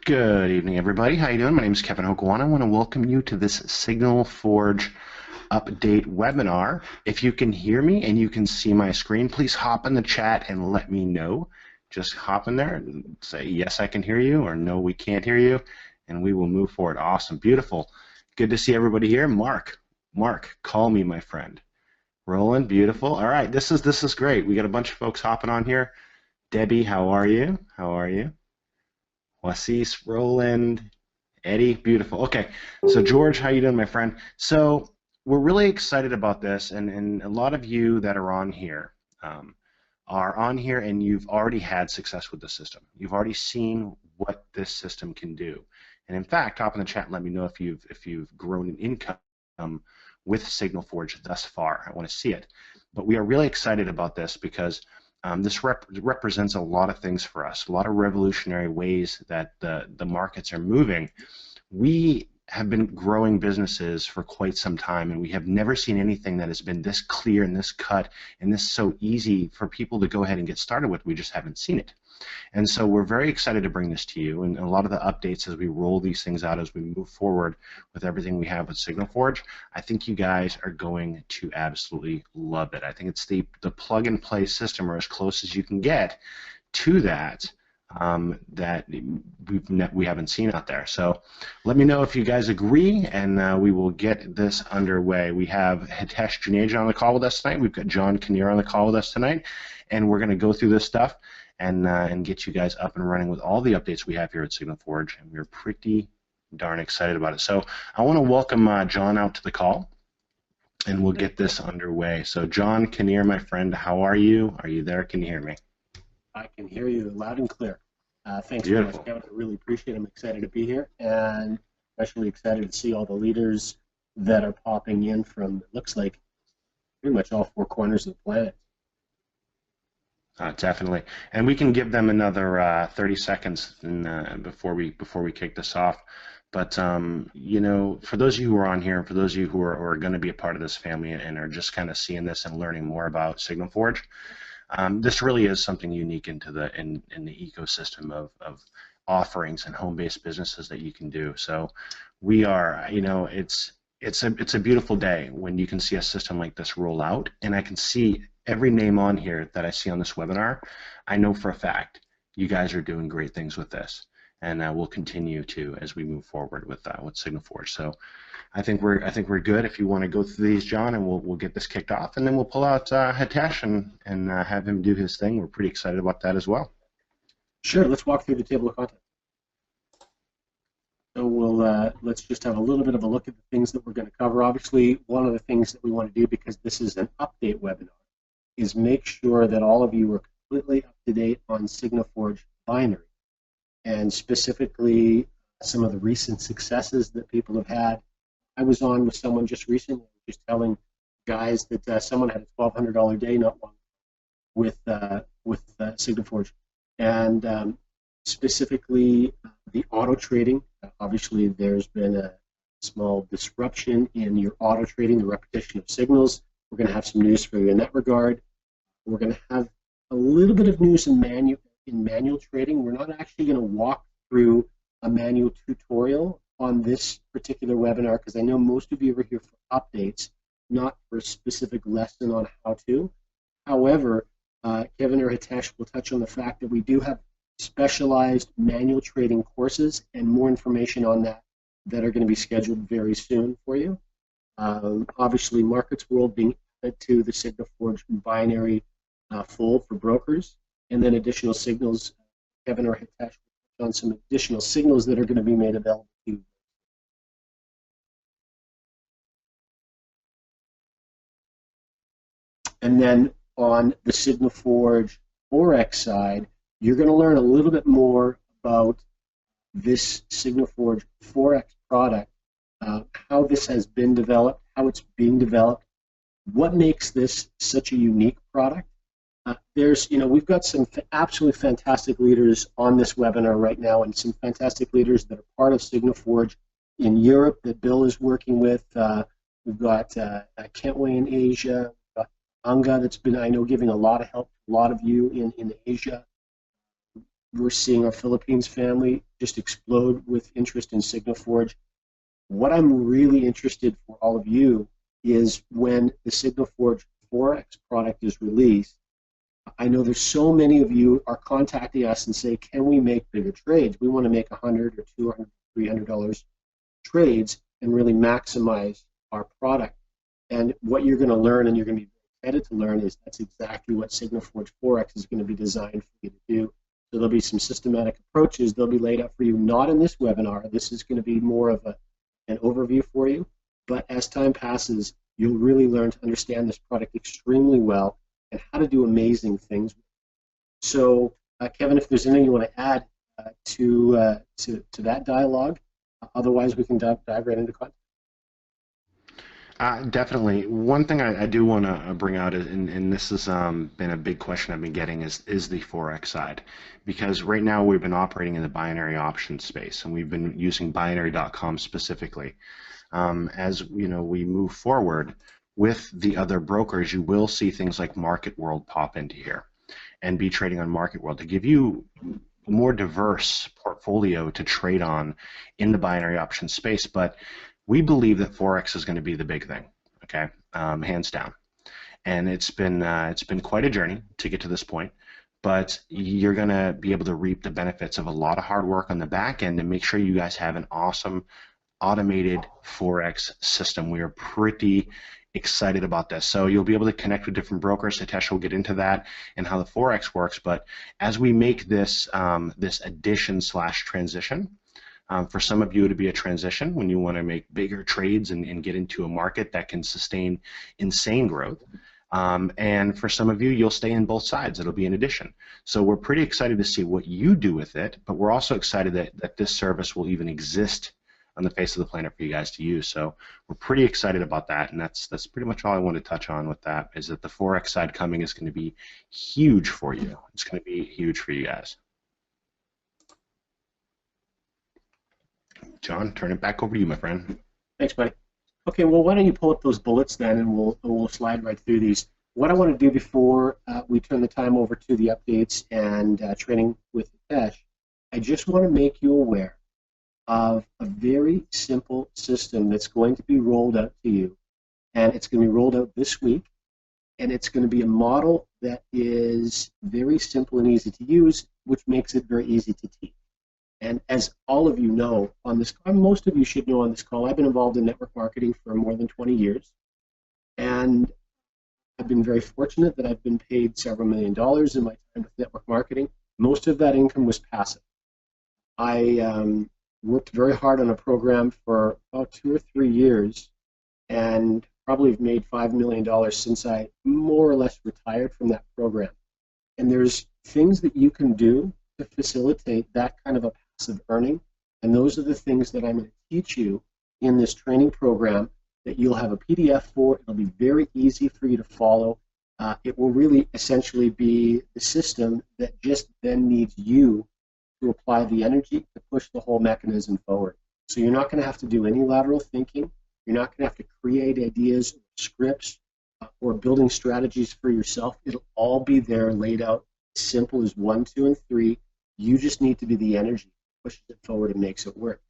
Good evening, everybody. How you doing? My name is Kevin Hokawana. I want to welcome you to this Signal Forge update webinar. If you can hear me and you can see my screen, please hop in the chat and let me know. Just hop in there and say, yes, I can hear you, or no, we can't hear you, and we will move forward. Awesome. Beautiful. Good to see everybody here. Mark, call me, my friend. Roland, beautiful. All right, this is great. We got a bunch of folks hopping on here. Debbie, how are you? How are you? Wasis, Roland, Eddie, beautiful. Okay, so George, how you doing, my friend? So we're really excited about this, and a lot of you that are on here, and you've already had success with the system. You've already seen what this system can do, and in fact, hop in the chat and let me know if you've grown in income with Signal Forge thus far. I want to see it, but we are really excited about this because this represents a lot of things for us, a lot of revolutionary ways that the markets are moving. We have been growing businesses for quite some time, and we have never seen anything that has been this clear and this cut and this so easy for people to go ahead and get started with. We just haven't seen it. And so we're very excited to bring this to you, and a lot of the updates as we roll these things out, as we move forward with everything we have with Signal Forge, I think you guys are going to absolutely love it. I think it's the plug and play system, or as close as you can get to that, that we haven't seen out there. So let me know if you guys agree, and we will get this underway. We have Hitesh Juneja on the call with us tonight. We've got John Kinnear on the call with us tonight, and we're going to go through this stuff and get you guys up and running with all the updates we have here at Signal Forge, and we're pretty darn excited about it. So I want to welcome John out to the call, and we'll get this underway. So John Kinnear, my friend, how are you? Are you there? Can you hear me? I can hear you loud and clear. Thanks Beautiful. so much, Kevin. I really appreciate it. I'm excited to be here, and especially excited to see all the leaders that are popping in from, it looks like, pretty much all four corners of the planet. Definitely, and we can give them another 30 seconds before we kick this off. But you know, for those of you who are on here, and for those of you who are going to be a part of this family and are just kind of seeing this and learning more about Signal Forge, this really is something unique in the ecosystem of offerings and home-based businesses that you can do. So we are, you know, it's a beautiful day when you can see a system like this roll out, and I can see every name on here that I see on this webinar. I know for a fact you guys are doing great things with this, and we'll continue to as we move forward with Signal Forge. So I think we're good. If you want to go through these, John, and we'll get this kicked off, and then we'll pull out Hitesh and have him do his thing. We're pretty excited about that as well. Sure. Let's walk through the table of contents. So let's just have a little bit of a look at the things that we're going to cover. Obviously, one of the things that we want to do, because this is an update webinar, is make sure that all of you are completely up to date on Signal Forge binary, and specifically some of the recent successes that people have had. I was on with someone just recently, just telling guys that someone had a $1,200 day not long with Signal Forge, and specifically the auto trading. Obviously, there's been a small disruption in your auto trading, the repetition of signals. We're going to have some news for you in that regard. We're going to have a little bit of news in manual trading. We're not actually going to walk through a manual tutorial on this particular webinar, because I know most of you are here for updates, not for a specific lesson on how to. However, Kevin or Hitesh will touch on the fact that we do have specialized manual trading courses and more information on that are going to be scheduled very soon for you. Obviously, Markets World being added to the Signal Forge binary fold for brokers, and then additional signals. Kevin or Hitesh will touch on some additional signals that are going to be made available to you. And then on the Signal Forge Forex side, you're going to learn a little bit more about this Signal Forge Forex product, how this has been developed, how it's being developed, what makes this such a unique product. We've got some absolutely fantastic leaders on this webinar right now, and some fantastic leaders that are part of Signal Forge in Europe that Bill is working with. We've got Kentway in Asia, we've got Anga that's been, I know, giving a lot of help to a lot of you in Asia. we're seeing our Philippines family just explode with interest in SignalForge. What I'm really interested for all of you is when the SignalForge Forex product is released. I know there's so many of you are contacting us and say, can we make bigger trades? We want to make $100 or $200, $300 trades and really maximize our product. And what you're going to learn, and you're going to be excited to learn, is that's exactly what SignalForge Forex is going to be designed for you to do. So there'll be some systematic approaches. They'll be laid out for you, not in this webinar. This is going to be more of an overview for you. But as time passes, you'll really learn to understand this product extremely well and how to do amazing things. So, Kevin, if there's anything you want to add to that dialogue, otherwise we can dive right into content. Definitely. One thing I do want to bring out, and this has been a big question I've been getting, is the Forex side. Because right now we've been operating in the binary options space, and we've been using binary.com specifically. As we move forward with the other brokers, you will see things like Market World pop into here and be trading on Market World to give you a more diverse portfolio to trade on in the binary options space. But we believe that Forex is going to be the big thing, okay, hands down. And it's been quite a journey to get to this point, but you're going to be able to reap the benefits of a lot of hard work on the back end and make sure you guys have an awesome automated Forex system. We are pretty excited about this. So you'll be able to connect with different brokers. Hitesh will get into that and how the Forex works. But as we make this this addition slash transition, for some of you it'll be a transition when you want to make bigger trades and get into a market that can sustain insane growth. And for some of you, you'll stay in both sides. It'll be an addition. So we're pretty excited to see what you do with it, but we're also excited that this service will even exist on the face of the planet for you guys to use. So we're pretty excited about that, and that's pretty much all I want to touch on with that, is that the Forex side coming is going to be huge for you. It's going to be huge for you guys. John, turn it back over to you, my friend. Thanks, buddy. Okay, well, why don't you pull up those bullets then, and we'll slide right through these. What I want to do before we turn the time over to the updates and training with Hitesh, I just want to make you aware of a very simple system that's going to be rolled out to you, and it's going to be rolled out this week, and it's going to be a model that is very simple and easy to use, which makes it very easy to teach. And as all of you know on this call, most of you should know on this call, I've been involved in network marketing for more than 20 years, and I've been very fortunate that I've been paid several $1 million in my time with network marketing. Most of that income was passive. I worked very hard on a program for about 2 or 3 years and probably have made $5 million since I more or less retired from that program. And there's things that you can do to facilitate that kind of a passive earning, and those are the things that I'm going to teach you in this training program that you'll have a PDF for. It'll be very easy for you to follow. It will really essentially be the system that just then needs you to apply the energy to push the whole mechanism forward. So you're not going to have to do any lateral thinking. You're not going to have to create ideas, scripts, or building strategies for yourself. It'll all be there laid out, simple as 1, 2, and 3. You just need to be the energy that pushes it forward and makes it work.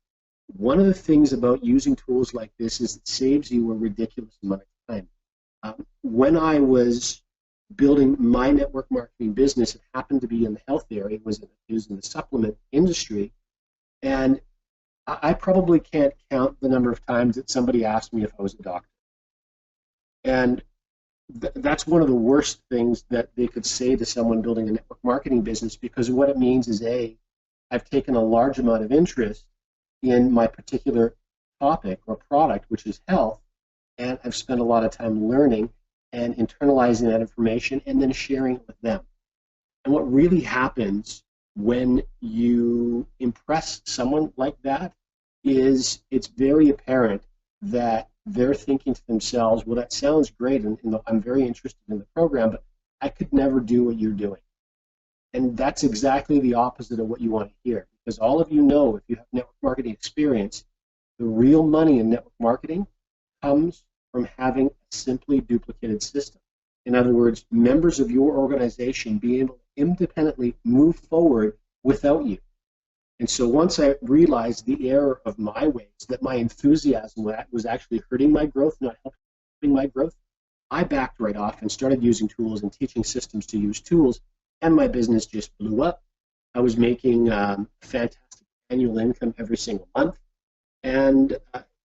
One of the things about using tools like this is it saves you a ridiculous amount of time. When I was building my network marketing business, it happened to be in the health area. It was in the supplement industry, and I probably can't count the number of times that somebody asked me if I was a doctor. And that's one of the worst things that they could say to someone building a network marketing business, because what it means is, A, I've taken a large amount of interest in my particular topic or product, which is health, and I've spent a lot of time learning and internalizing that information and then sharing it with them. And what really happens when you impress someone like that is it's very apparent that they're thinking to themselves, well, that sounds great, and I'm very interested in the program, but I could never do what you're doing. And that's exactly the opposite of what you want to hear, because all of you know, if you have network marketing experience, the real money in network marketing comes from having a simply duplicated system. In other words, members of your organization being able to independently move forward without you. And so once I realized the error of my ways, that my enthusiasm was actually hurting my growth, not helping my growth, I backed right off and started using tools and teaching systems to use tools, and my business just blew up. I was making fantastic annual income every single month, and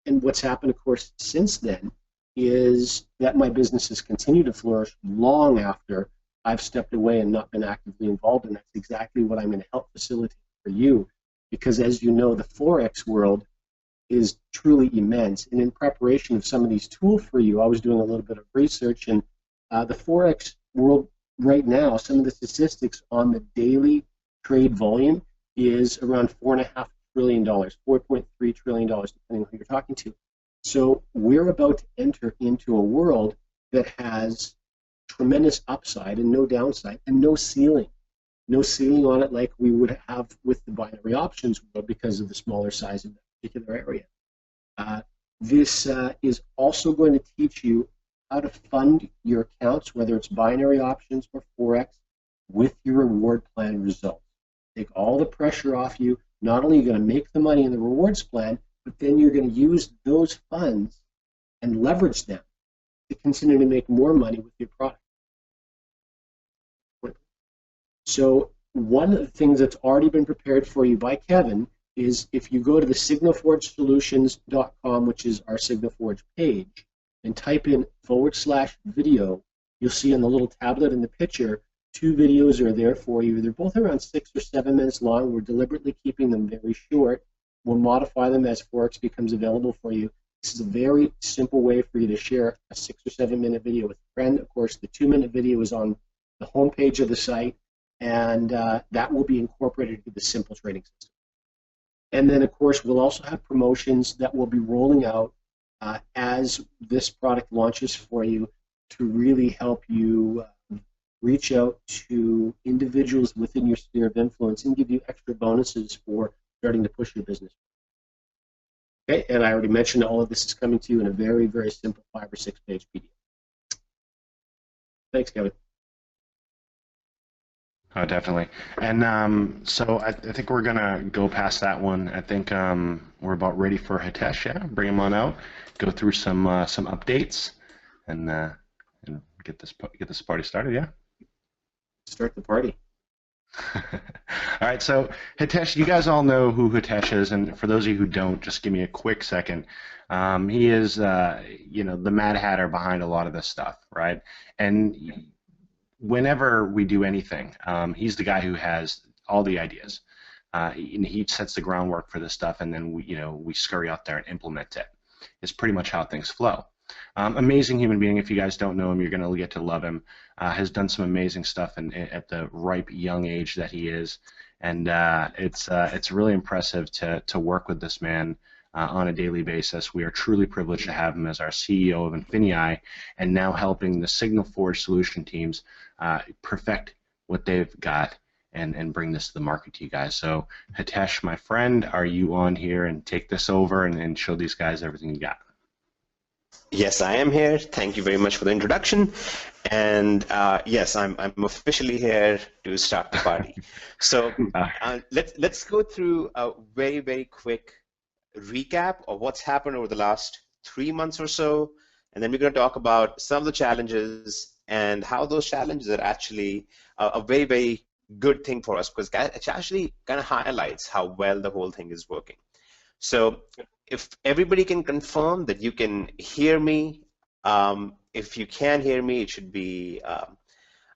what's happened, of course, since then is that my business has continued to flourish long after I've stepped away and not been actively involved, and that's exactly what I'm going to help facilitate for you, because as you know, the Forex world is truly immense. And in preparation of some of these tools for you, I was doing a little bit of research, and the Forex world right now, some of the statistics on the daily trade volume is around $4.5 trillion, $4.3 trillion, depending on who you're talking to. So we're about to enter into a world that has tremendous upside and no downside and no ceiling. No ceiling on it like we would have with the binary options world because of the smaller size of that particular area. This is also going to teach you how to fund your accounts, whether it's binary options or Forex, with your reward plan results. Take all the pressure off you. Not only are you going to make the money in the rewards plan, but then you're going to use those funds and leverage them to continue to make more money with your product. So one of the things that's already been prepared for you by Kevin is if you go to the signalforgesolutions.com, which is our SignalForge page, and type in /video, you'll see on the little tablet in the picture, 2 videos are there for you. They're both around 6 or 7 minutes long. We're deliberately keeping them very short. We'll modify them as Forex becomes available for you. This is a very simple way for you to share a 6 or 7 minute video with a friend. Of course, the 2-minute video is on the home page of the site, and that will be incorporated into the simple trading system. And then, of course, we'll also have promotions that will be rolling out as this product launches for you to really help you reach out to individuals within your sphere of influence and give you extra bonuses for starting to push your business. Okay, and I already mentioned all of this is coming to you in a very, very simple 5 or 6 page PDF. Thanks, Kevin. Oh, definitely. And so I think we're gonna go past that one. I think we're about ready for Hitesh. Yeah, bring him on out. Go through some updates, and get this party started. Yeah. Start the party. All right. So Hitesh, you guys all know who Hitesh is, and for those of you who don't, just give me a quick second. He is, the Mad Hatter behind a lot of this stuff, right? And whenever we do anything, he's the guy who has all the ideas. He sets the groundwork for this stuff, and then we scurry out there and implement it. It's pretty much how things flow. Amazing human being. If you guys don't know him, you're going to get to love him. Has done some amazing stuff at the ripe young age that he is, and it's really impressive to work with this man on a daily basis. We are truly privileged to have him as our CEO of Infinii, and now helping the SignalForge solution teams perfect what they've got and bring this to the market to you guys. So Hitesh, my friend, are you on here and take this over and show these guys everything you got? Yes, I am here. Thank you very much for the introduction. And yes, I'm officially here to start the party. So let's go through a very, very quick recap of what's happened over the last 3 months or so, and then we're going to talk about some of the challenges and how those challenges are actually a very, very good thing for us, because it actually kind of highlights how well the whole thing is working. So if everybody can confirm that you can hear me, if you can hear me, it should be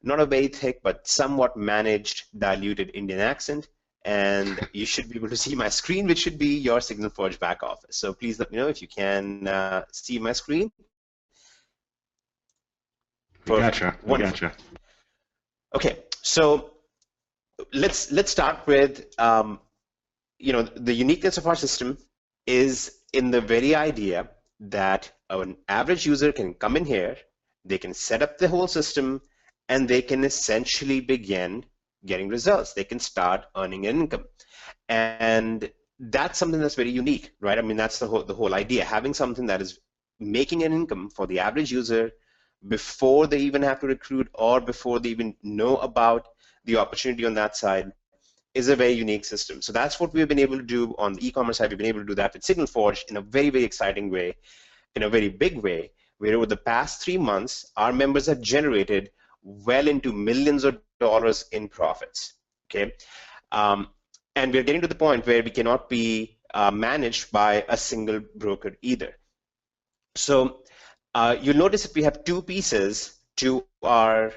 not a very thick but somewhat managed, diluted Indian accent, and you should be able to see my screen, which should be your SignalForge back office. So please let me know if you can see my screen. Gotcha. Gotcha. Okay, so let's start with the uniqueness of our system is in the very idea that an average user can come in here, they can set up the whole system, and they can essentially begin getting results. They can start earning income, and that's something that's very unique, right? I mean, that's the whole idea, having something that is making an income for the average user before they even have to recruit or before they even know about the opportunity on that side is a very unique system. So that's what we've been able to do on the e-commerce side. We've been able to do that with SignalForge in a very, very exciting way, in a very big way, where over the past 3 months, our members have generated well into millions of dollars in profits. Okay, and we're getting to the point where we cannot be managed by a single broker either. So you'll notice that we have two pieces to our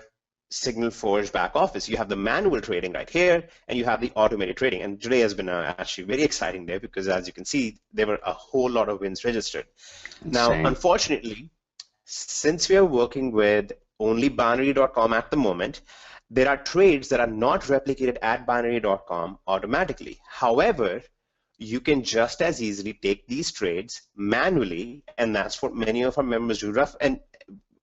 SignalForge back office. You have the manual trading right here, and you have the automated trading. And today has been actually very exciting day because, as you can see, there were a whole lot of wins registered. Insane. Now, unfortunately, since we are working with only binary.com at the moment, there are trades that are not replicated at binary.com automatically. However, you can just as easily take these trades manually, and that's what many of our members do. And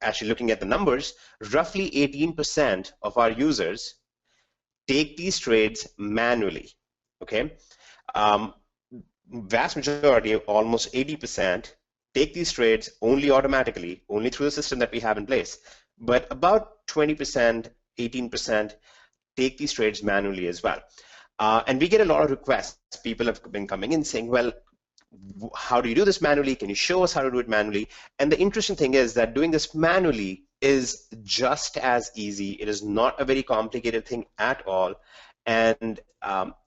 actually looking at the numbers, roughly 18% of our users take these trades manually, okay? Vast majority, almost 80%, take these trades only automatically, only through the system that we have in place. But about 20%, 18% take these trades manually as well. And we get a lot of requests. People have been coming in saying, well, how do you do this manually? Can you show us how to do it manually? And the interesting thing is that doing this manually is just as easy. It is not a very complicated thing at all. And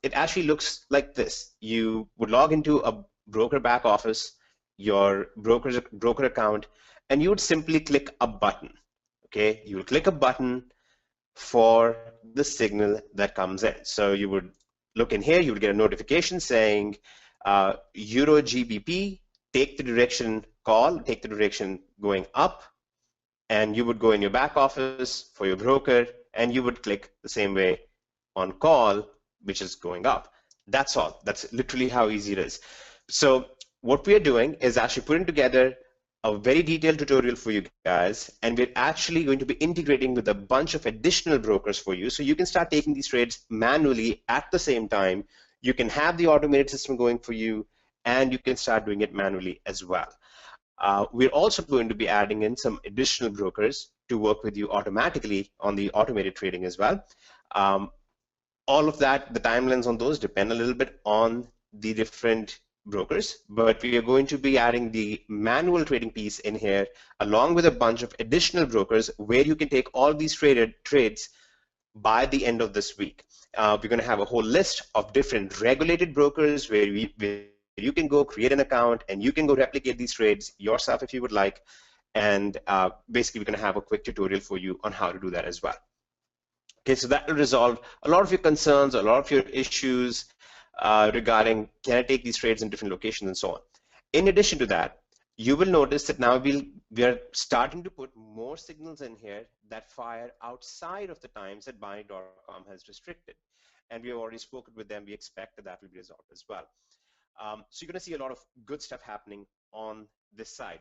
it actually looks like this. You would log into a broker back office, your broker account, and you would simply click a button. Okay, you will click a button for the signal that comes in. So you would look in here, you would get a notification saying Euro GBP, take the direction call, take the direction going up, and you would go in your back office for your broker, and you would click the same way on call, which is going up. That's all. That's literally how easy it is. So what we are doing is actually putting together a very detailed tutorial for you guys, and we're actually going to be integrating with a bunch of additional brokers for you, so you can start taking these trades manually at the same time. You can have the automated system going for you, and you can start doing it manually as well. We're also going to be adding in some additional brokers to work with you automatically on the automated trading as well. All of that, the timelines on those depend a little bit on the different brokers, but we are going to be adding the manual trading piece in here along with a bunch of additional brokers where you can take all these trades by the end of this week. We're going to have a whole list of different regulated brokers where you can go create an account and you can go replicate these trades yourself if you would like, and basically we're going to have a quick tutorial for you on how to do that as well. Okay, so that will resolve a lot of your concerns, a lot of your issues regarding can I take these trades in different locations and so on. In addition to that, you will notice that now we are starting to put more signals in here that fire outside of the times that binary.com has restricted. And we have already spoken with them. We expect that that will be resolved as well. So you're going to see a lot of good stuff happening on this side.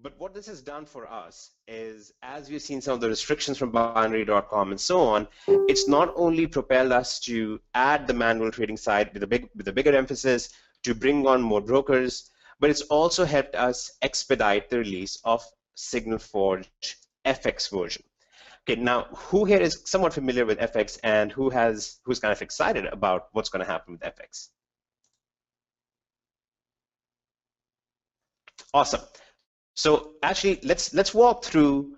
But what this has done for us is, as we've seen some of the restrictions from binary.com and so on, it's not only propelled us to add the manual trading side with a bigger emphasis, to bring on more brokers, but it's also helped us expedite the release of SignalForge FX version. Okay, now who here is somewhat familiar with FX and who's kind of excited about what's going to happen with FX? Awesome. So actually, let's walk through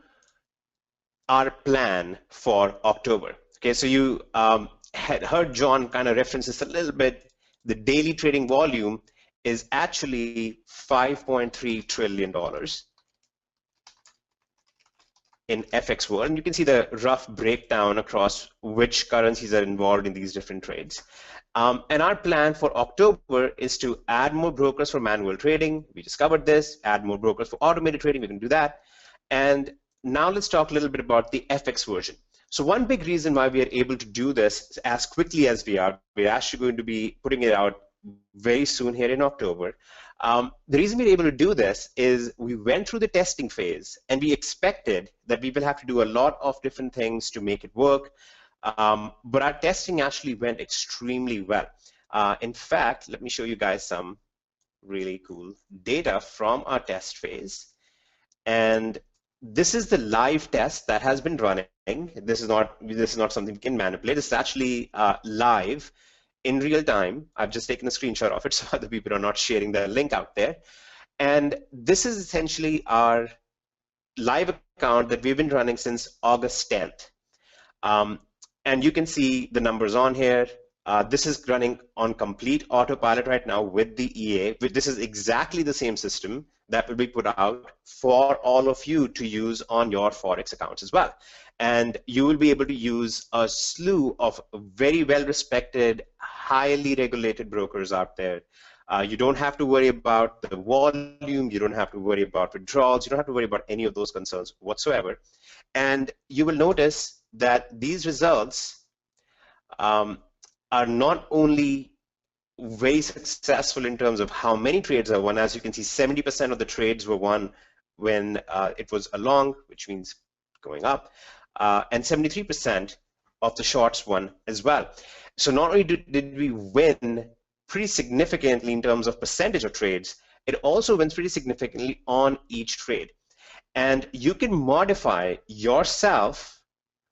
our plan for October. Okay, so you had heard John kind of reference this a little bit. The daily trading volume is actually $5.3 trillion in FX world, and you can see the rough breakdown across which currencies are involved in these different trades. And our plan for October is to add more brokers for manual trading. We just covered this. Add more brokers for automated trading. We can do that. And now let's talk a little bit about the FX version. So one big reason why we are able to do this as quickly as we're actually going to be putting it out very soon here in October. The reason we're able to do this is we went through the testing phase, and we expected that we will have to do a lot of different things to make it work. But our testing actually went extremely well. In fact, let me show you guys some really cool data from our test phase. And this is the live test that has been running. This is not something we can manipulate. It's actually live. in real time. I've just taken a screenshot of it so other people are not sharing the link out there. And this is essentially our live account that we've been running since August 10th. And you can see the numbers on here. This is running on complete autopilot right now with the EA. This is exactly the same system that will be put out for all of you to use on your Forex accounts as well. And you will be able to use a slew of very well-respected, highly regulated brokers out there. You don't have to worry about the volume. You don't have to worry about withdrawals. You don't have to worry about any of those concerns whatsoever. And you will notice that these results are not only very successful in terms of how many trades are won. As you can see, 70% of the trades were won when it was along, which means going up, and 73% of the shorts won as well. So not only did we win pretty significantly in terms of percentage of trades, it also wins pretty significantly on each trade. And you can modify yourself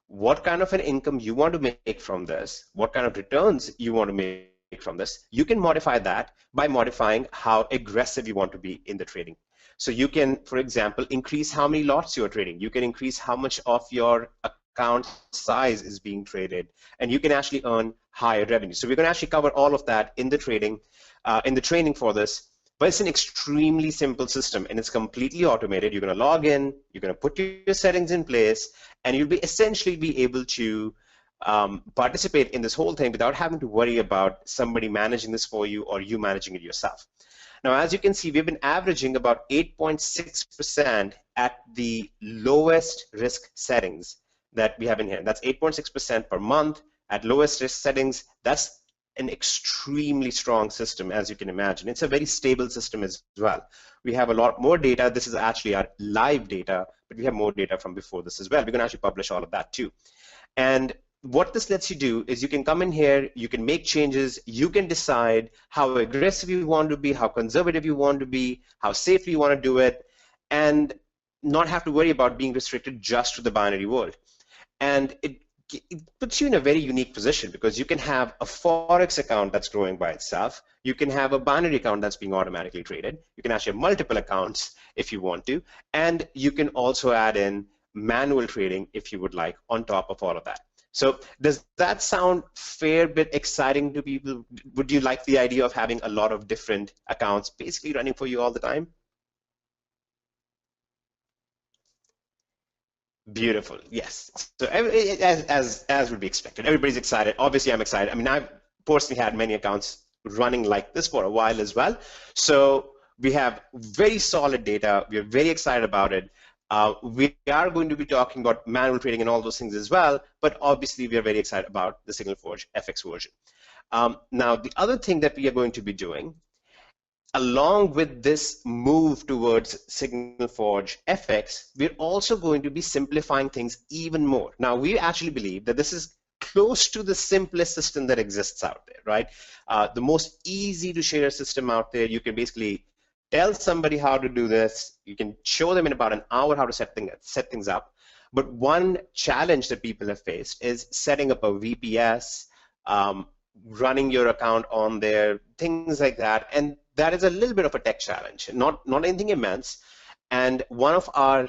what kind of an income you want to make from this, what kind of returns you want to make from this. You can modify that by modifying how aggressive you want to be in the trading. So you can, for example, increase how many lots you're trading. You can increase how much of your account size is being traded, and you can actually earn higher revenue. So we're going to actually cover all of that in the trading, in the training for this. But it's an extremely simple system, and it's completely automated. You're going to log in, you're going to put your settings in place, and you'll be essentially be able to participate in this whole thing without having to worry about somebody managing this for you or you managing it yourself. Now, as you can see, we've been averaging about 8.6% at the lowest risk settings that we have in here. That's 8.6% per month at lowest risk settings. That's an extremely strong system, as you can imagine. It's a very stable system as well. We have a lot more data. This is actually our live data, but we have more data from before this as well. We're going to actually publish all of that too. And what this lets you do is you can come in here, you can make changes, you can decide how aggressive you want to be, how conservative you want to be, how safely you want to do it, and not have to worry about being restricted just to the binary world. And it puts you in a very unique position because you can have a Forex account that's growing by itself. You can have a binary account that's being automatically traded. You can actually have multiple accounts if you want to. And you can also add in manual trading if you would like on top of all of that. So does that sound fair bit exciting to people? Would you like the idea of having a lot of different accounts basically running for you all the time? Beautiful, yes. So as would be expected, everybody's excited. Obviously, I'm excited. I mean, I've personally had many accounts running like this for a while as well. So we have very solid data. We are very excited about it. We are going to be talking about manual trading and all those things as well, but obviously we are very excited about the SignalForge FX version. Now, the other thing that we are going to be doing, along with this move towards SignalForge FX, we're also going to be simplifying things even more. Now, we actually believe that this is close to the simplest system that exists out there, right? The most easy to share system out there. You can basically tell somebody how to do this. You can show them in about an hour how to set things up. But one challenge that people have faced is setting up a VPS, running your account on there, things like that. And that is a little bit of a tech challenge, not anything immense. And one of our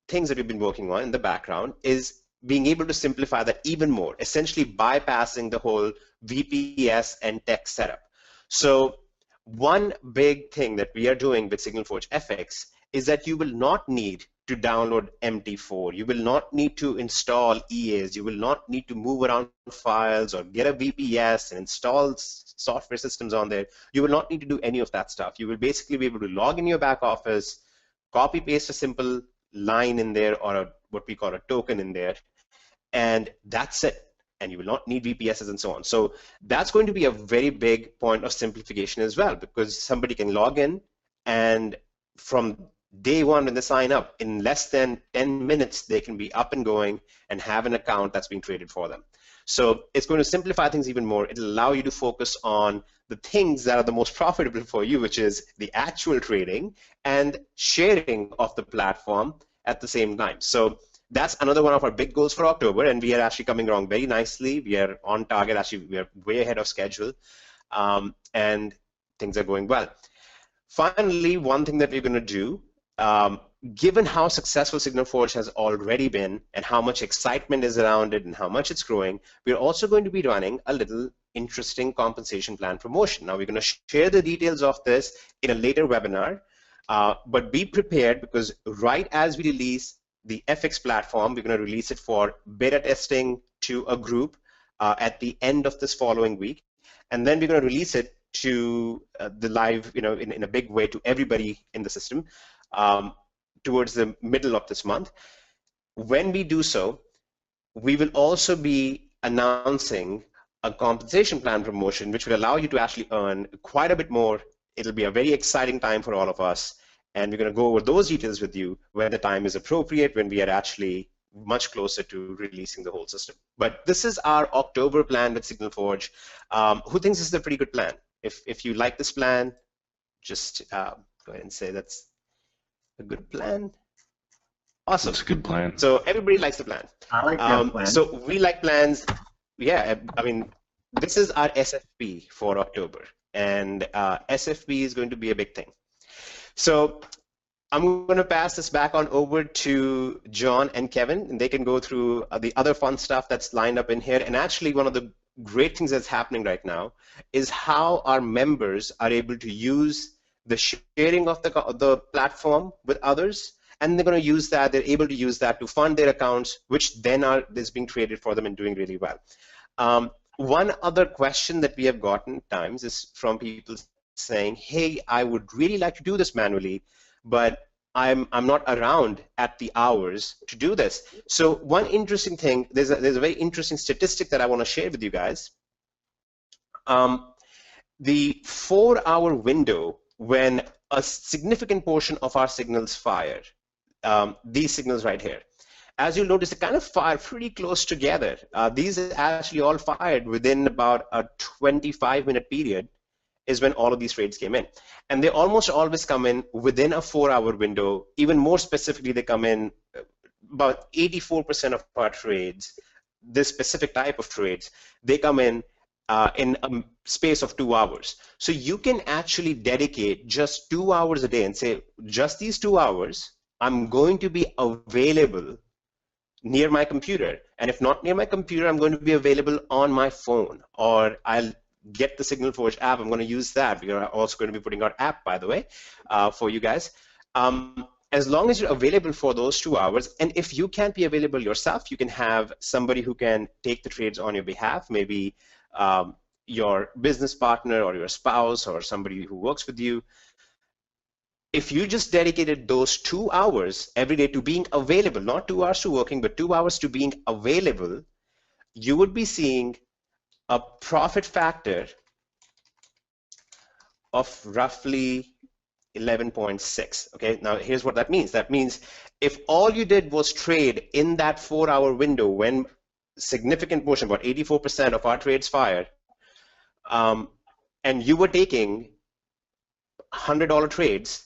things that we've been working on in the background is being able to simplify that even more, essentially bypassing the whole VPS and tech setup. So one big thing that we are doing with SignalForge FX is that you will not need to download MT4. You will not need to install EAs. You will not need to move around files or get a VPS and install software systems on there. You will not need to do any of that stuff. You will basically be able to log in your back office, copy paste a simple line in there or what we call a token in there, and that's it. And you will not need VPSs and so on. So that's going to be a very big point of simplification as well, because somebody can log in and from day one when they sign up, in less than 10 minutes, they can be up and going and have an account that's being traded for them. So it's going to simplify things even more. It'll allow you to focus on the things that are the most profitable for you, which is the actual trading and sharing of the platform at the same time. So that's another one of our big goals for October, and we are actually coming along very nicely. We are on target. Actually, we are way ahead of schedule, and things are going well. Finally, one thing that we're going to do, given how successful Signal Forge has already been and how much excitement is around it and how much it's growing, we're also going to be running a little interesting compensation plan promotion. Now, we're going to share the details of this in a later webinar, but be prepared, because right as we release the FX platform, we're going to release it for beta testing to a group at the end of this following week, and then we're going to release it to the live, in a big way to everybody in the system towards the middle of this month. When we do so, we will also be announcing a compensation plan promotion, which will allow you to actually earn quite a bit more. It'll be a very exciting time for all of us, and we're going to go over those details with you when the time is appropriate, when we are actually much closer to releasing the whole system. But this is our October plan with Signal Forge. Who thinks this is a pretty good plan? If you like this plan, just go ahead and say that's a good plan. Awesome. That's a good plan. So everybody likes the plan. I like that plan. So we like plans. Yeah, I mean, this is our SFP for October, and SFP is going to be a big thing. So I'm going to pass this back on over to John and Kevin, and they can go through the other fun stuff that's lined up in here. And actually, one of the great things that's happening right now is how our members are able to use the sharing of the platform with others, and they're going to use that. They're able to use that to fund their accounts, which then is being created for them and doing really well. One other question that we have gotten at times is from people saying, "Hey, I would really like to do this manually, but I'm not around at the hours to do this." So one interesting thing, there's a very interesting statistic that I want to share with you guys. The 4-hour window when a significant portion of our signals fire, these signals right here, as you'll notice, they kind of fire pretty close together. These are actually all fired within about a 25-minute period is when all of these trades came in. And they almost always come in within a 4-hour window. Even more specifically, they come in about 84% of our trades, this specific type of trades, they come in a space of 2 hours. So you can actually dedicate just 2 hours a day and say, just these 2 hours, I'm going to be available near my computer. And if not near my computer, I'm going to be available on my phone, or I'll get the Signal Forge app. I'm going to use that. We are also going to be putting our app, by the way, for you guys. As long as you're available for those 2 hours, and if you can't be available yourself, you can have somebody who can take the trades on your behalf, maybe your business partner or your spouse or somebody who works with you. If you just dedicated those 2 hours every day to being available, not 2 hours to working, but 2 hours to being available, you would be seeing a profit factor of roughly 11.6. Okay, now here's what that means. That means if all you did was trade in that 4-hour window when significant portion, about 84% of our trades fired, and you were taking $100 trades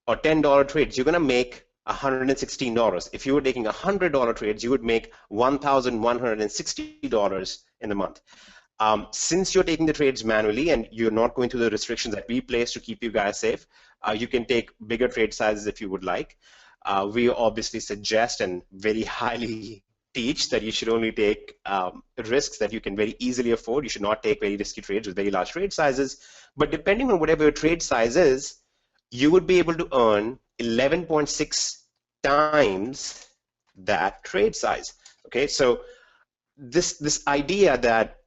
or $10 trades, you're going to make $116. If you were taking $100 trades, you would make $1,160 in the month. Since you're taking the trades manually and you're not going through the restrictions that we place to keep you guys safe, you can take bigger trade sizes if you would like. We obviously suggest and very highly teach that you should only take risks that you can very easily afford. You should not take very risky trades with very large trade sizes. But depending on whatever your trade size is, you would be able to earn 11.6 times that trade size. Okay, so this idea that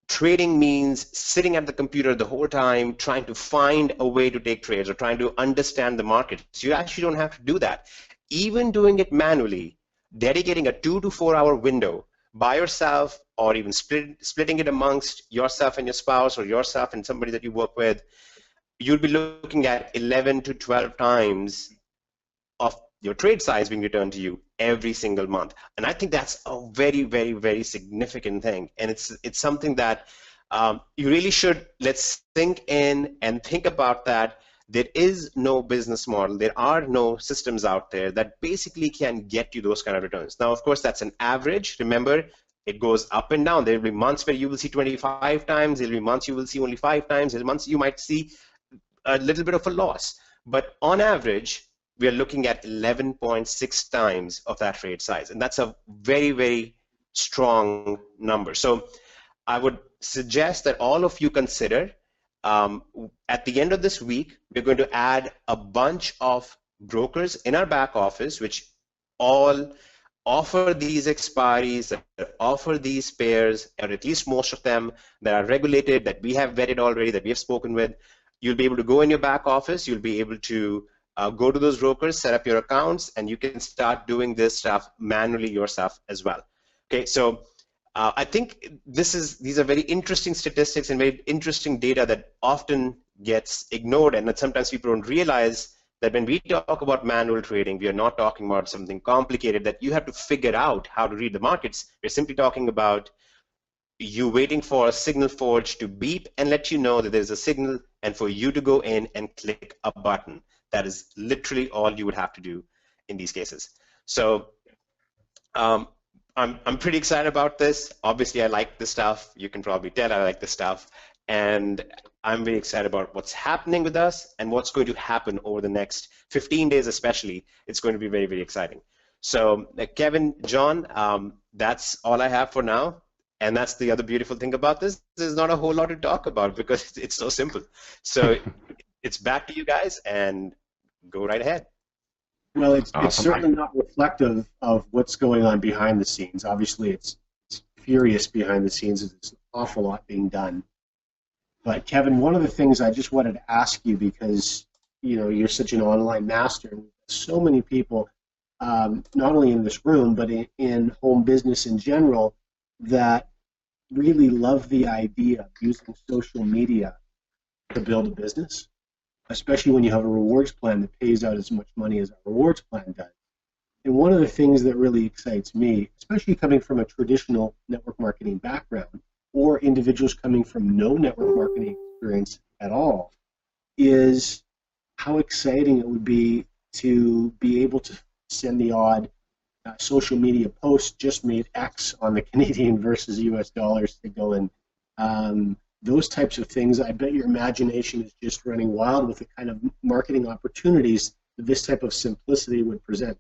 trading means sitting at the computer the whole time trying to find a way to take trades or trying to understand the market. So you actually don't have to do that. Even doing it manually, dedicating a 2 to 4 hour window by yourself, or even splitting it amongst yourself and your spouse, or yourself and somebody that you work with, you'll be looking at 11 to 12 times of your trade size being returned to you every single month. And I think that's a very, very, very significant thing. And it's something that you really should, let's think in and think about that there is no business model, there are no systems out there that basically can get you those kind of returns. Now, of course, that's an average. Remember, it goes up and down. There will be months where you will see 25 times, there will be months you will see only 5 times, there will be months you might see a little bit of a loss. But on average, we are looking at 11.6 times of that trade size. And that's a very, very strong number. So I would suggest that all of you consider at the end of this week, we're going to add a bunch of brokers in our back office, which all offer these expiries, that offer these pairs, or at least most of them that are regulated, that we have vetted already, that we have spoken with. You'll be able to go in your back office, you'll be able to go to those brokers, set up your accounts, and you can start doing this stuff manually yourself as well. Okay, so I think these are very interesting statistics and very interesting data that often gets ignored, and that sometimes people don't realize that when we talk about manual trading, we are not talking about something complicated that you have to figure out how to read the markets. We're simply talking about you waiting for a signal forge to beep and let you know that there's a signal, and for you to go in and click a button. That is literally all you would have to do in these cases. So I'm pretty excited about this. Obviously, I like this stuff. You can probably tell I like this stuff. And I'm very excited about what's happening with us and what's going to happen over the next 15 days especially. It's going to be very, very exciting. So Kevin, John, that's all I have for now. And that's the other beautiful thing about this. There's not a whole lot to talk about because it's so simple. So it's back to you guys, and go right ahead. Well, it's Awesome. certainly not reflective of what's going on behind the scenes. Obviously, it's furious behind the scenes. There's an awful lot being done. But Kevin, one of the things I just wanted to ask you, because you're such an online master, and so many people, not only in this room but in home business in general, that really love the idea of using social media to build a business, especially when you have a rewards plan that pays out as much money as a rewards plan does. And one of the things that really excites me, especially coming from a traditional network marketing background, or individuals coming from no network marketing experience at all, is how exciting it would be to be able to send the odd social media post, just made X on the Canadian versus US dollar signal, and those types of things. I bet your imagination is just running wild with the kind of marketing opportunities that this type of simplicity would present.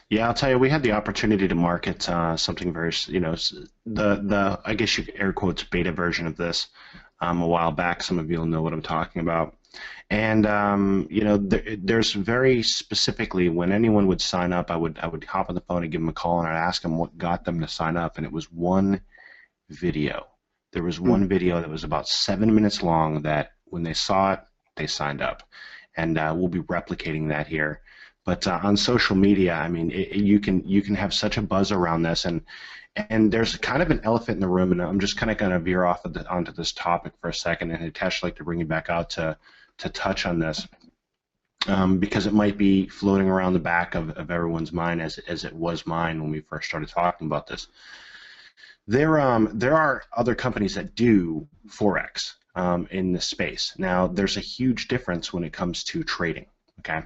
Yeah, I'll tell you, we had the opportunity to market something very, the I guess you could air quotes beta version of this a while back. Some of you will know what I'm talking about. And there's very specifically, when anyone would sign up, I would hop on the phone and give them a call, and I'd ask them what got them to sign up, and it was one video. There was one video that was about 7 minutes long that when they saw it, they signed up, and we'll be replicating that here. But on social media, I mean, you can have such a buzz around this, and there's kind of an elephant in the room, and I'm just kind of going to veer off of onto this topic for a second, and Hitesh, I'd like to bring you back out to touch on this, because it might be floating around the back of everyone's mind as it was mine when we first started talking about this. There are other companies that do Forex in this space. Now, there's a huge difference when it comes to trading, okay?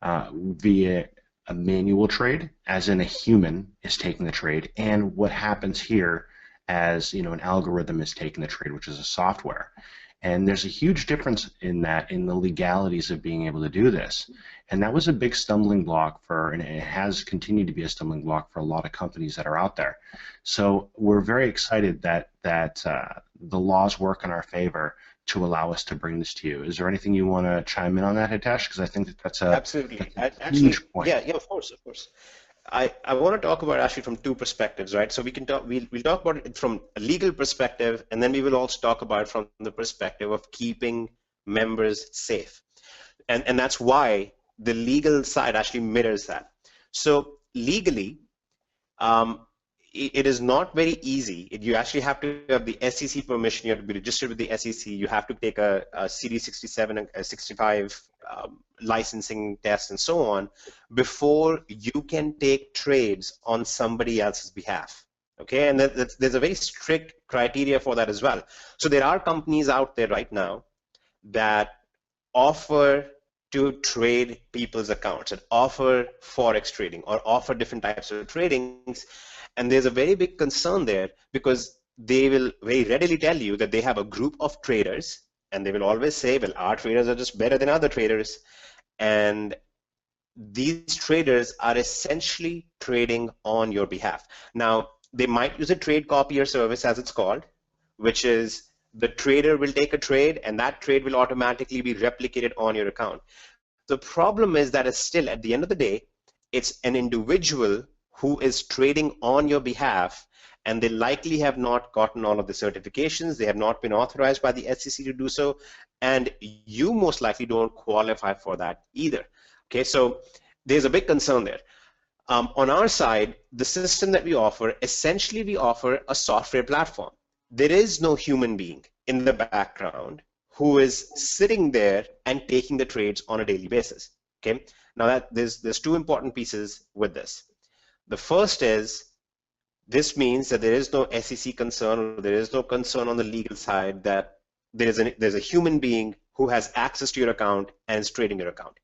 Via a manual trade, as in a human is taking the trade, and what happens here as an algorithm is taking the trade, which is a software. And there's a huge difference in that, in the legalities of being able to do this. And that was a big stumbling block and it has continued to be a stumbling block for a lot of companies that are out there. So we're very excited that the laws work in our favor to allow us to bring this to you. Is there anything you want to chime in on that, Hitesh? Because I think that's a huge point. Yeah, of course. I want to talk about it actually from two perspectives, right? So we'll talk about it from a legal perspective, and then we will also talk about it from the perspective of keeping members safe. And that's why the legal side actually mirrors that. So legally, it is not very easy. You actually have to have the SEC permission. You have to be registered with the SEC. You have to take a CD 67 and a 65 licensing test and so on before you can take trades on somebody else's behalf. Okay, and there's a very strict criteria for that as well. So there are companies out there right now that offer to trade people's accounts and offer Forex trading or offer different types of tradings. And there's a very big concern there because they will very readily tell you that they have a group of traders and they will always say, well, our traders are just better than other traders. And these traders are essentially trading on your behalf. Now, they might use a trade copier service, as it's called, which is the trader will take a trade and that trade will automatically be replicated on your account. The problem is that it's still, at the end of the day, it's an individual who is trading on your behalf, and they likely have not gotten all of the certifications, they have not been authorized by the SEC to do so, and you most likely don't qualify for that either. Okay, so there's a big concern there. On our side, the system that we offer, essentially we offer a software platform. There is no human being in the background who is sitting there and taking the trades on a daily basis. Okay, now there's two important pieces with this. The first is this means that there is no SEC concern, or there is no concern on the legal side that there's a human being who has access to your account and is trading your account.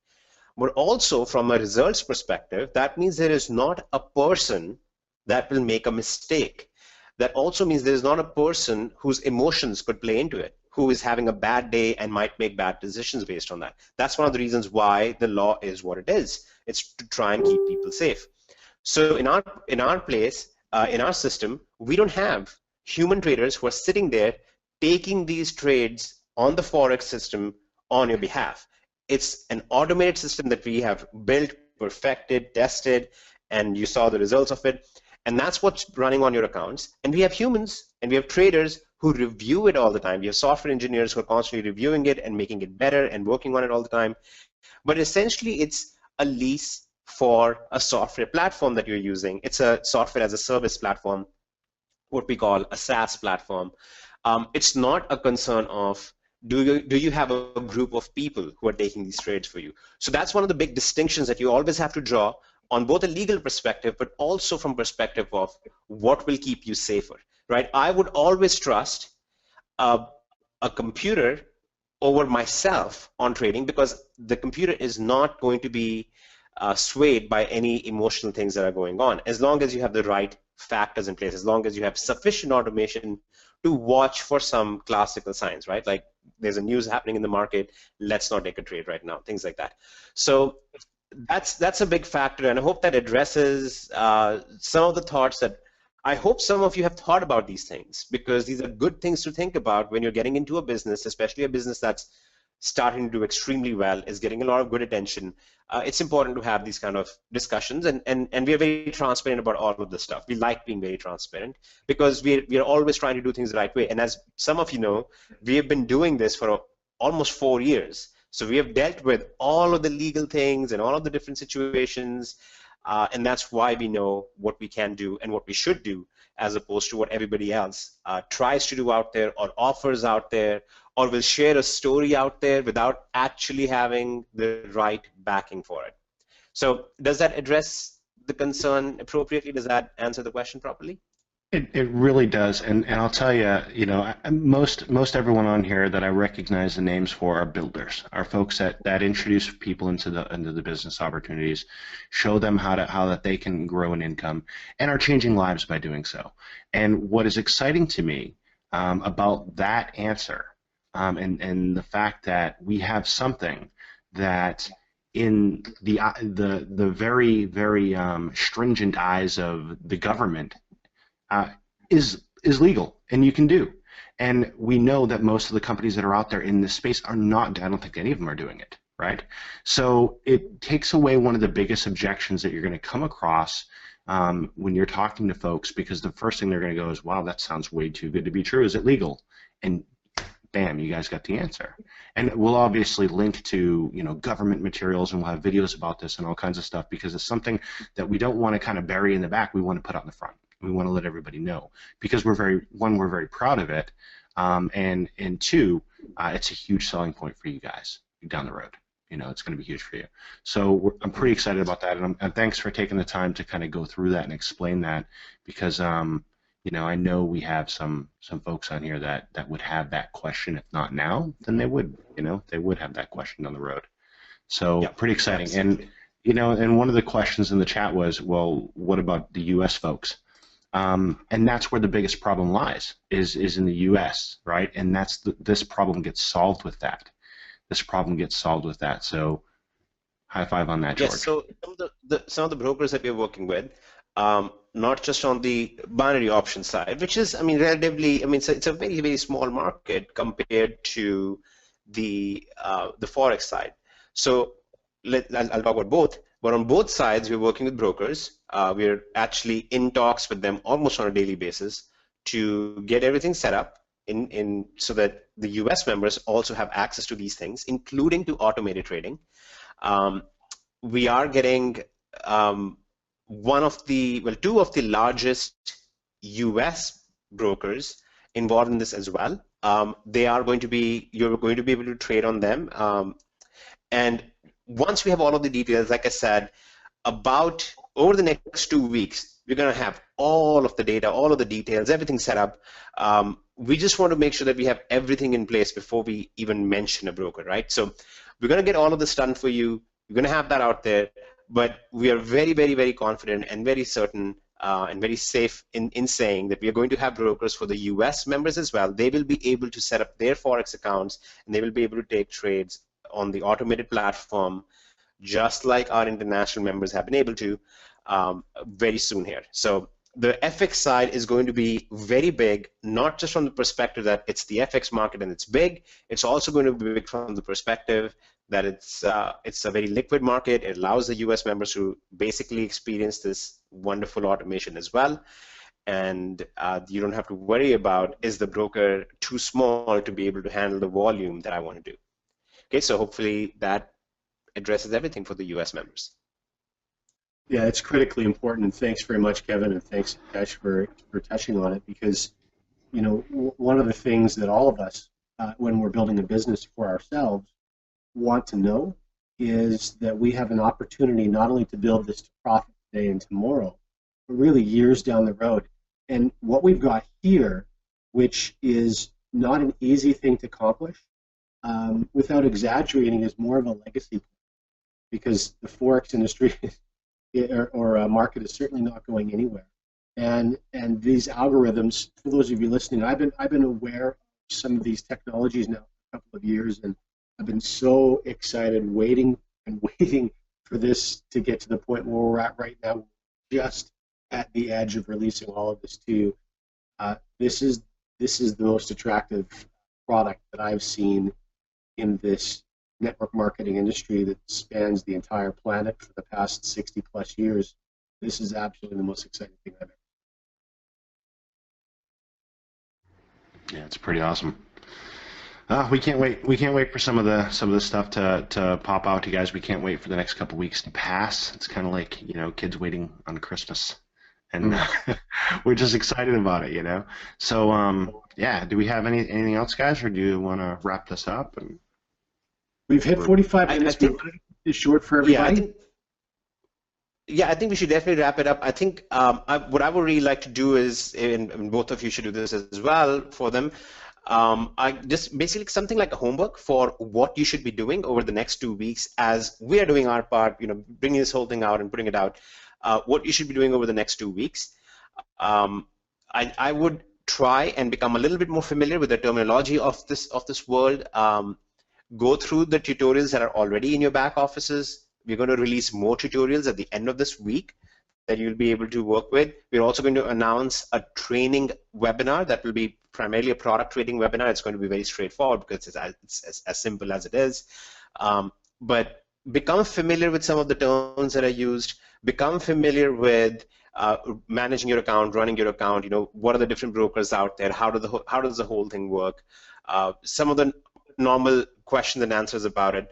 But also from a results perspective, that means there is not a person that will make a mistake. That also means there is not a person whose emotions could play into it, who is having a bad day and might make bad decisions based on that. That's one of the reasons why the law is what it is. It's to try and keep people safe. So in our place, in our system, we don't have human traders who are sitting there taking these trades on the Forex system on your behalf. It's an automated system that we have built, perfected, tested, and you saw the results of it. And that's what's running on your accounts. And we have humans and we have traders who review it all the time. We have software engineers who are constantly reviewing it and making it better and working on it all the time. But essentially, it's a lease for a software platform that you're using. It's a software as a service platform, what we call a SaaS platform. It's not a concern of do you have a group of people who are taking these trades for you. So that's one of the big distinctions that you always have to draw on both a legal perspective, but also from perspective of what will keep you safer, right? I would always trust a computer over myself on trading because the computer is not going to be swayed by any emotional things that are going on, as long as you have the right factors in place, as long as you have sufficient automation to watch for some classical signs, right? Like there's a news happening in the market, let's not take a trade right now, things like that. So that's a big factor, and I hope that addresses some of the thoughts that I hope some of you have thought about these things, because these are good things to think about when you're getting into a business, especially a business that's starting to do extremely well, is getting a lot of good attention. It's important to have these kind of discussions, and we are very transparent about all of this stuff. We like being very transparent because we are always trying to do things the right way. And as some of you know, we have been doing this for almost 4 years. So we have dealt with all of the legal things and all of the different situations, and that's why we know what we can do and what we should do, as opposed to what everybody else tries to do out there or offers out there, or will share a story out there without actually having the right backing for it. So does that address the concern appropriately? Does that answer the question properly? It really does, and I'll tell you, you know, most everyone on here that I recognize the names for are builders, are folks that introduce people into the business opportunities, show them how that they can grow an income, and are changing lives by doing so. And what is exciting to me about that answer, and the fact that we have something that in the very stringent eyes of the government is legal and you can do. And we know that most of the companies that are out there in this space are not, I don't think any of them are doing it, right? So it takes away one of the biggest objections that you're going to come across when you're talking to folks, because the first thing they're going to go is, wow, that sounds way too good to be true. Is it legal? And bam, you guys got the answer. And we'll obviously link to, you know, government materials, and we'll have videos about this and all kinds of stuff, because it's something that we don't want to kind of bury in the back. We want to put out in the front. We want to let everybody know, because we're very proud of it, and two, it's a huge selling point for you guys down the road. You know, it's going to be huge for you. So I'm pretty excited about that, and thanks for taking the time to kind of go through that and explain that, because I know we have some folks on here that would have that question. If not now, then they would, they would have that question down the road. So Yeah, pretty exciting. And absolutely. and one of the questions in the chat was, well, what about the U.S. folks? And that's where the biggest problem lies, is in the U.S., right? And this problem gets solved with that. This problem gets solved with that. So high five on that, Yes, George. so some of the brokers that we're working with, not just on the binary option side, which is, I mean, relatively, I mean, it's a very, very small market compared to the Forex side. So I'll talk about both, but on both sides, we're working with brokers. We're actually in talks with them almost on a daily basis to get everything set up in so that the US members also have access to these things, including to automated trading. Um, we are getting um, two of the largest US brokers involved in this as well. You're going to be able to trade on them. And once we have all of the details, like I said, about over the next 2 weeks, we're going to have all of the data, all of the details, everything set up. We just want to make sure that we have everything in place before we even mention a broker, right? So we're going to get all of this done for you. We're going to have that out there, but we are very, very, very confident and very certain and very safe in saying that we are going to have brokers for the US members as well. They will be able to set up their Forex accounts, and they will be able to take trades on the automated platform, just like our international members have been able to very soon here. So the FX side is going to be very big, not just from the perspective that it's the FX market and it's big. It's also going to be big from the perspective that it's a very liquid market. It allows the US members to basically experience this wonderful automation as well. And you don't have to worry about, is the broker too small to be able to handle the volume that I want to do? Okay, so hopefully that addresses everything for the US members. Yeah, it's critically important, and thanks very much, Kevin, and thanks, Tesh, for touching on it, because one of the things that all of us, when we're building a business for ourselves, want to know is that we have an opportunity not only to build this to profit today and tomorrow, but really years down the road. And what we've got here, which is not an easy thing to accomplish, without exaggerating, is more of a legacy, because the Forex industry or market is certainly not going anywhere. And these algorithms, for those of you listening, I've been aware of some of these technologies now for a couple of years, and I've been so excited, waiting and waiting for this to get to the point where we're at right now, just at the edge of releasing all of this to you. This is the most attractive product that I've seen in this network marketing industry that spans the entire planet for the past 60 plus years. This is absolutely the most exciting thing I've ever Yeah, it's pretty awesome. We can't wait. We can't wait for some of the stuff to pop out to you guys. We can't wait for the next couple weeks to pass. It's kind of like kids waiting on Christmas, and we're just excited about it. So yeah, do we have anything else, guys, or do you want to wrap this up? And We've hit 45 minutes. I think, it's short for everybody. I think we should definitely wrap it up. I think what I would really like to do is, and both of you should do this as well for them, I just basically something like a homework for what you should be doing over the next 2 weeks as we are doing our part, bringing this whole thing out and putting it out, what you should be doing over the next 2 weeks. I would try and become a little bit more familiar with the terminology of this world. Go through the tutorials that are already in your back offices. We're going to release more tutorials at the end of this week that you'll be able to work with. We're also going to announce a training webinar that will be primarily a product trading webinar. It's going to be very straightforward because it's as simple as it is. But become familiar with some of the terms that are used. Become familiar with managing your account, running your account. What are the different brokers out there? How does the whole thing work? Some of the normal questions and answers about it.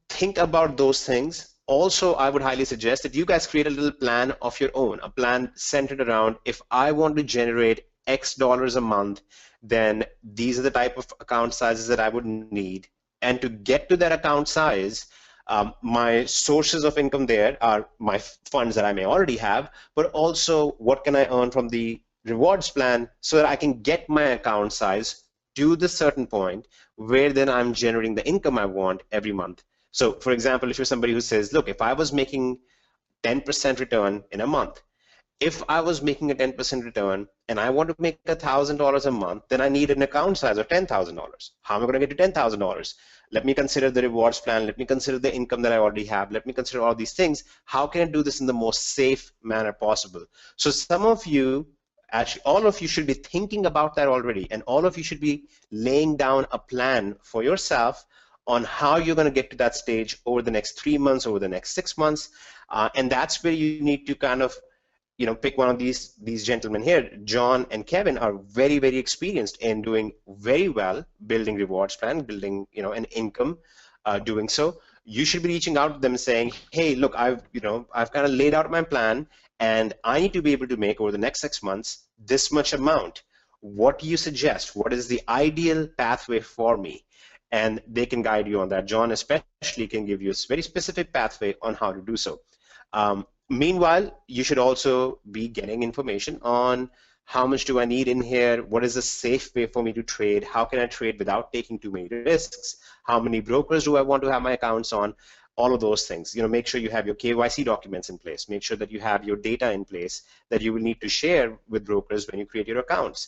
Think about those things. Also, I would highly suggest that you guys create a little plan of your own, a plan centered around, if I want to generate X dollars a month, then these are the type of account sizes that I would need. And to get to that account size, My sources of income there are my funds that I may already have, but also what can I earn from the rewards plan so that I can get my account size to the certain point where then I'm generating the income I want every month. So for example, if you're somebody who says, look, if I was making 10% return in a month, if I was making a 10% return and I want to make $1,000 a month, then I need an account size of $10,000. How am I going to get to $10,000? Let me consider the rewards plan. Let me consider the income that I already have. Let me consider all these things. How can I do this in the most safe manner possible? So some of you, actually all of you should be thinking about that already, and all of you should be laying down a plan for yourself on how you're going to get to that stage over the next 3 months, over the next 6 months, and that's where you need to kind of pick one of these gentlemen here. John and Kevin are very, very experienced in doing very well, building rewards plan, building an income, doing so. You should be reaching out to them saying, hey, look, I've kind of laid out my plan, and I need to be able to make over the next 6 months this much amount. What do you suggest? What is the ideal pathway for me? And they can guide you on that. John especially can give you a very specific pathway on how to do so. Meanwhile, you should also be getting information on how much do I need in here, what is a safe way for me to trade, how can I trade without taking too many risks, how many brokers do I want to have my accounts on, all of those things. Make sure you have your KYC documents in place, make sure that you have your data in place that you will need to share with brokers when you create your accounts.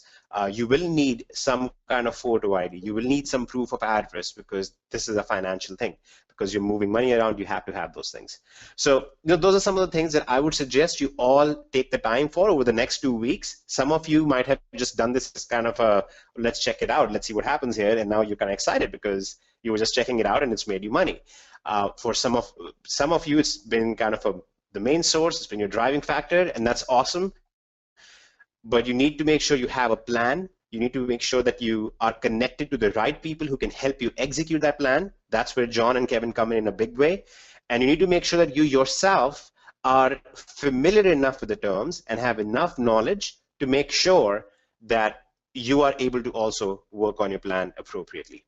You will need some kind of photo ID, you will need some proof of address, because this is a financial thing. Because you're moving money around, you have to have those things. So those are some of the things that I would suggest you all take the time for over the next 2 weeks. Some of you might have just done this as kind of a, let's check it out, let's see what happens here, and now you're kind of excited because you were just checking it out and it's made you money. For some of you, it's been kind of the main source, it's been your driving factor, and that's awesome. But you need to make sure you have a plan. You need to make sure that you are connected to the right people who can help you execute that plan. That's where John and Kevin come in a big way. And you need to make sure that you yourself are familiar enough with the terms and have enough knowledge to make sure that you are able to also work on your plan appropriately.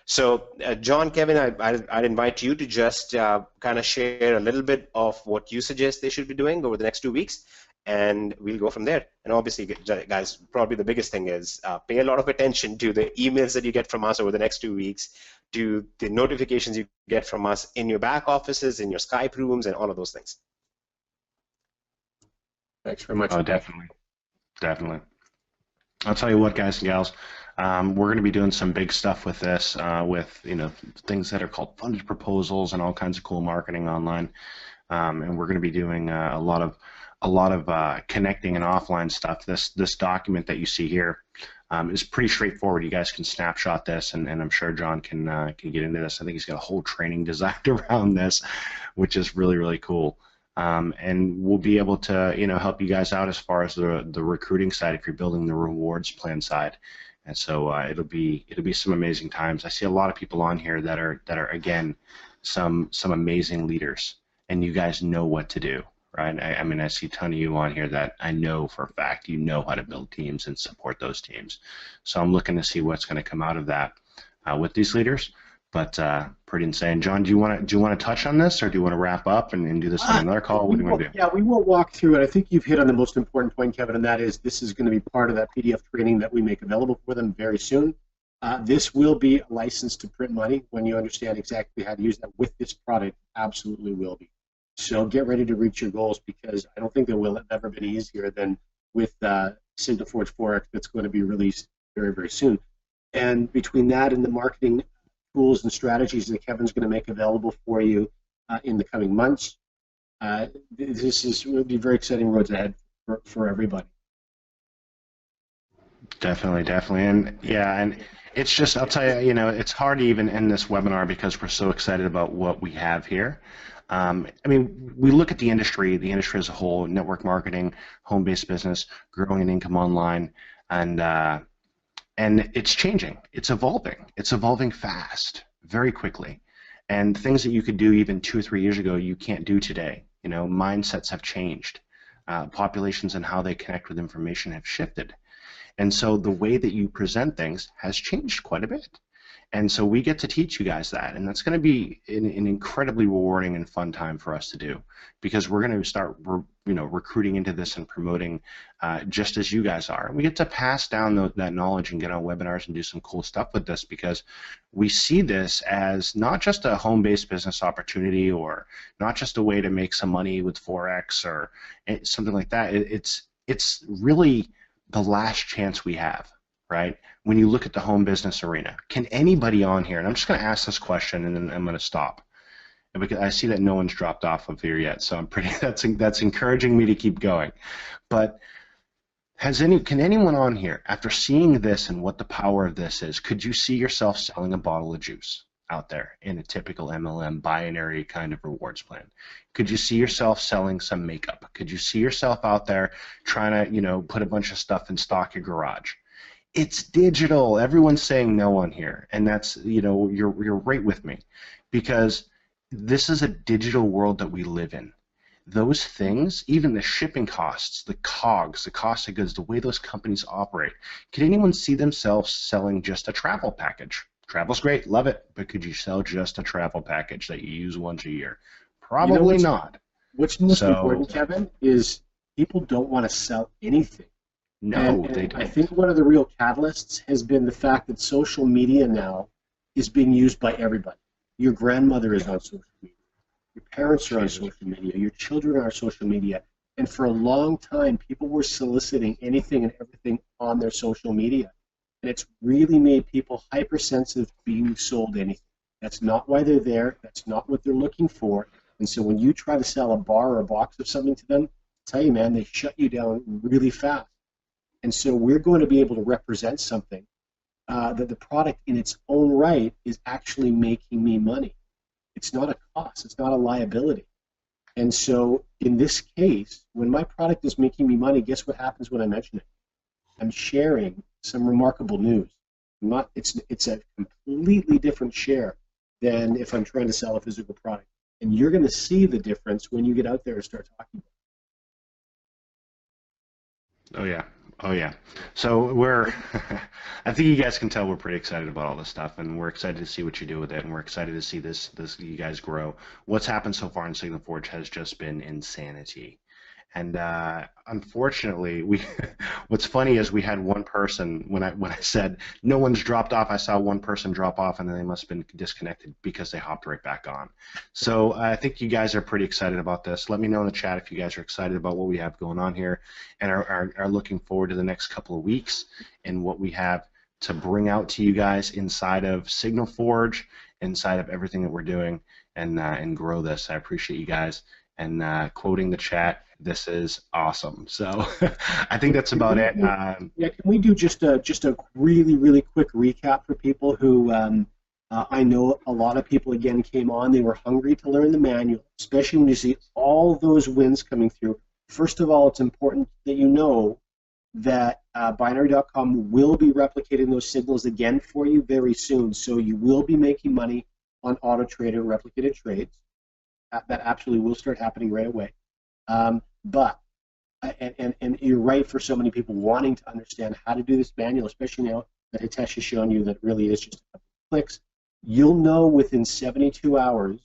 So John, Kevin, I'd invite you to just kind of share a little bit of what you suggest they should be doing over the next 2 weeks, and we'll go from there. And obviously, guys, probably the biggest thing is pay a lot of attention to the emails that you get from us over the next 2 weeks, to the notifications you get from us in your back offices, in your Skype rooms, and all of those things. Thanks very much. Oh, definitely. Definitely. I'll tell you what, guys and gals, we're going to be doing some big stuff with this, with things that are called funded proposals and all kinds of cool marketing online, and we're going to be doing a lot of connecting and offline stuff. This document that you see here is pretty straightforward. You guys can snapshot this, and I'm sure John can get into this. I think he's got a whole training designed around this, which is really, really cool. And we'll be able to help you guys out as far as the recruiting side if you're building the rewards plan side. And so it'll be some amazing times. I see a lot of people on here that are again some amazing leaders, and you guys know what to do. Right? I mean, I see a ton of you on here that I know for a fact you know how to build teams and support those teams. So I'm looking to see what's going to come out of that with these leaders. But pretty insane. John, do you want to touch on this, or do you want to wrap up and do this on another call? What do you want to do? Yeah, we will walk through it. I think you've hit on the most important point, Kevin, and that is this is going to be part of that PDF training that we make available for them very soon. This will be a license to print money when you understand exactly how to use that with this product. Absolutely will be. So get ready to reach your goals, because I don't think there will have ever been easier than with Signal Forge Forex that's going to be released very, very soon. And between that and the marketing tools and strategies that Kevin's going to make available for you in the coming months, this will be very exciting roads ahead for everybody. Definitely, and yeah, and it's just, I'll tell you, it's hard to even end this webinar because we're so excited about what we have here. I mean, we look at the industry as a whole, network marketing, home-based business, growing an income online, and it's changing. It's evolving fast, very quickly. And things that you could do even 2 or 3 years ago, you can't do today. Mindsets have changed. Populations and how they connect with information have shifted. And so the way that you present things has changed quite a bit. And so we get to teach you guys that, and that's going to be an incredibly rewarding and fun time for us to do, because we're going to start, recruiting into this and promoting just as you guys are. And we get to pass down that knowledge and get on webinars and do some cool stuff with this, because we see this as not just a home-based business opportunity, or not just a way to make some money with Forex or something like that. It's really the last chance we have, right? When you look at the home business arena, can anybody on here, and I'm just going to ask this question and then I'm going to stop, because I see that no one's dropped off of here yet, so I'm pretty, that's encouraging me to keep going. But can anyone on here, after seeing this and what the power of this is, could you see yourself selling a bottle of juice out there in a typical MLM binary kind of rewards plan? Could you see yourself selling some makeup? Could you see yourself out there trying to, put a bunch of stuff in stock your garage? It's digital. Everyone's saying no on here, and that's, you're right with me, because this is a digital world that we live in. Those things, even the shipping costs, the COGS, the cost of goods, the way those companies operate, can anyone see themselves selling just a travel package? Travel's great, love it, but could you sell just a travel package that you use once a year? Probably not. What's most important, Kevin, is people don't want to sell anything. No, they don't. I think one of the real catalysts has been the fact that social media now is being used by everybody. Your grandmother is on social media. Your parents are on social media. Your children are on social media. And for a long time, people were soliciting anything and everything on their social media. And it's really made people hypersensitive to being sold anything. That's not why they're there. That's not what they're looking for. And so when you try to sell a bar or a box of something to them, I tell you, man, they shut you down really fast. And so we're going to be able to represent something that the product in its own right is actually making me money. It's not a cost. It's not a liability. And so in this case, when my product is making me money, guess what happens when I mention it? I'm sharing some remarkable news. It's a completely different share than if I'm trying to sell a physical product. And you're going to see the difference when you get out there and start talking about it. Oh, yeah. Oh, yeah. So I think you guys can tell we're pretty excited about all this stuff, and we're excited to see what you do with it, and we're excited to see this you guys grow. What's happened so far in Signal Forge has just been insanity. And unfortunately, what's funny is we had one person, when I said no one's dropped off, I saw one person drop off, and then they must have been disconnected because they hopped right back on. So I think you guys are pretty excited about this. Let me know in the chat if you guys are excited about what we have going on here and are looking forward to the next couple of weeks and what we have to bring out to you guys inside of Signal Forge, inside of everything that we're doing, and grow this. I appreciate you guys. And quoting the chat, this is awesome. So I think that's about it. Yeah, can we do just a really, really quick recap for people who I know a lot of people, again, came on. They were hungry to learn the manual, especially when you see all those wins coming through. First of all, it's important that you know that binary.com will be replicating those signals again for you very soon. So you will be making money on auto trader replicated trades. That absolutely will start happening right away. But you're right for so many people wanting to understand how to do this manual, especially now that Hitesh has shown you that really is just a couple of clicks. You'll know within 72 hours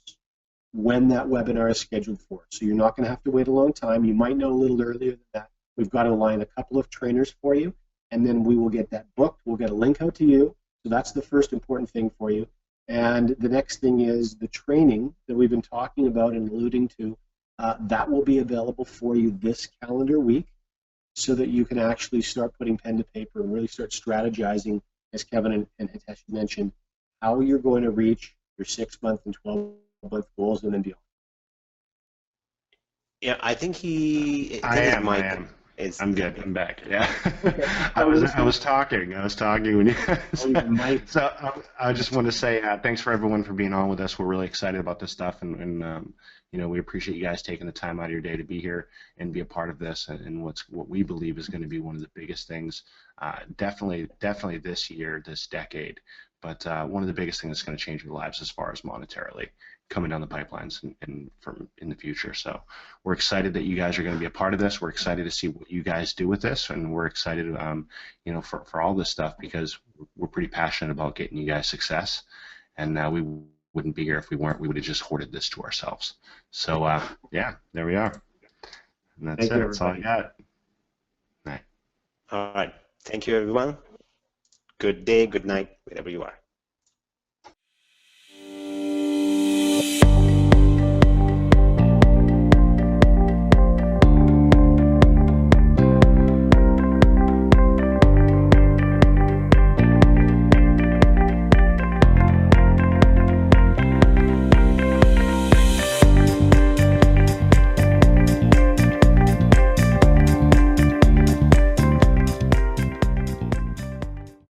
when that webinar is scheduled for. So you're not going to have to wait a long time. You might know a little earlier than that. We've got to align a couple of trainers for you, and then we will get that booked. We'll get a link out to you. So that's the first important thing for you. And the next thing is the training that we've been talking about and alluding to. That will be available for you this calendar week so that you can actually start putting pen to paper and really start strategizing, as Kevin and Hitesh mentioned, how you're going to reach your 6-month and 12-month goals and then beyond. Yeah, I think I am. I'm good. I'm back. Yeah. Okay. I was talking when you. So I just want to say thanks for everyone for being on with us. We're really excited about this stuff, and we appreciate you guys taking the time out of your day to be here and be a part of this, and what we believe is going to be one of the biggest things, definitely this year, this decade. But one of the biggest things that's going to change your lives as far as monetarily coming down the pipelines and from in the future. So we're excited that you guys are going to be a part of this. We're excited to see what you guys do with this, and we're excited, you know, for all this stuff, because we're pretty passionate about getting you guys success. And we wouldn't be here if we weren't. We would have just hoarded this to ourselves. So yeah, there we are. And that's it. That's all I got. All right. Thank you, everyone. Good day, good night, wherever you are.